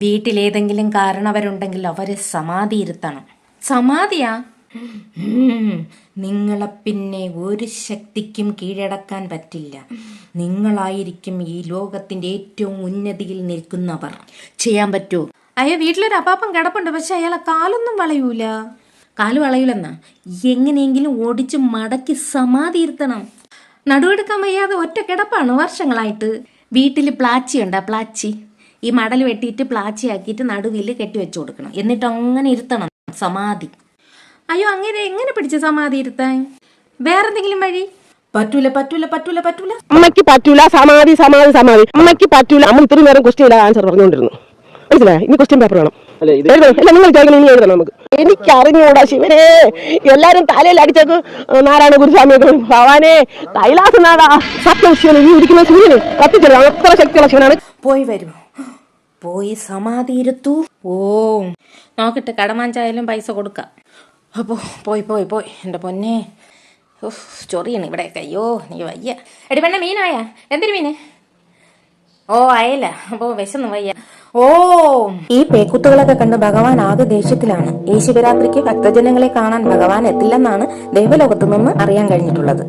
വീട്ടിലേതെങ്കിലും കാരണവരുണ്ടെങ്കിൽ അവരെ സമാധി ഇരുത്തണം. സമാധിയാ? നിങ്ങളെ പിന്നെ ഒരു ശക്തിക്കും കീഴടക്കാൻ പറ്റില്ല. നിങ്ങളായിരിക്കും ഈ ലോകത്തിന്റെ ഏറ്റവും ഉന്നതിയിൽ നിൽക്കുന്നവർ. ചെയ്യാൻ പറ്റുമോ? അയ്യോ, വീട്ടിലൊരു അപ്പാപ്പൻ കിടപ്പുണ്ട്, പക്ഷെ അയാളെ കാലൊന്നും വളയൂല. കാല് വളയൂലെന്നാ? എങ്ങനെയെങ്കിലും ഓടിച്ച് മടക്കി സമാധി ഇരുത്തണം. നടുവെടുക്കാൻ വയ്യാതെ ഒറ്റ കിടപ്പാണ് വർഷങ്ങളായിട്ട്. വീട്ടിൽ പ്ലാച്ചി ഉണ്ടാ? പ്ലാച്ചി ഈ മടൽ വെട്ടിയിട്ട് പ്ലാച്ചി ആക്കിയിട്ട് നടുവിൽ കെട്ടി വെച്ചു കൊടുക്കണം. എന്നിട്ട് അങ്ങനെ ഇരുത്തണം സമാധി. അയ്യോ, അങ്ങനെ എങ്ങനെ പിടിച്ച് സമാധി ഇരുത്താൻ? വേറെന്തെങ്കിലും വഴി? പറ്റൂല പറ്റൂല പറ്റൂല പറ്റൂല. അമ്മയ്ക്ക് പറ്റൂല. സമാധി സമാധി സമാധി. അമ്മയ്ക്ക് പറ്റൂല. അമ്മ ഇത്രയും നേരം ക്വസ്റ്റ്യൻ ആൻസർ പറഞ്ഞുകൊണ്ടിരുന്നു. മനസ്സിലായി? ഇനി ക്വസ്റ്റ്യൻ പേപ്പർ വേണം. നിങ്ങൾ ചോദിക്കണം, ഇനി എഴുതണം നമുക്ക്. എനിക്ക് അറിഞ്ഞൂടാ ശിവനെ. എല്ലാരും തലയിൽ അടിച്ചേക്ക് നാരായണ ഗുരുസ്വാമിയൊക്കെ. ഭവാനെ കൈലാസനാഥാ സത്യം ശിവന്. ഈ ഇരിക്കുന്ന സൂര്യന് കത്തിച്ചത് അത്ര ശക്തിയുള്ള ശിവനാണ്. പോയി വരൂ, പോയി സമാധി ഇരുത്തൂ. ഓ നോക്കിട്ട് കടമാഞ്ചായാലും പൈസ കൊടുക്കാം. അപ്പോൾ പോയി പോയി പോയി. എൻ്റെ പൊന്നെ, ചൊറിയാണ് ഇവിടെ. അയ്യോ നീ വയ്യ. എടി പെണ്ണ, മീനായ? എന്തൊരു മീന്? ഓ അയല. അപ്പോൾ വിശന്ന് വയ്യ. ഓ ഈ പേക്കുത്തുകളൊക്കെ കണ്ട് ഭഗവാൻ ആകെ ദേഷ്യത്തിലാണ്. ഈ ശിവരാത്രിക്ക് ഭക്തജനങ്ങളെ കാണാൻ ഭഗവാൻ എത്തില്ലെന്നാണ് ദേവലോകത്തു നിന്ന് അറിയാൻ കഴിഞ്ഞിട്ടുള്ളത്.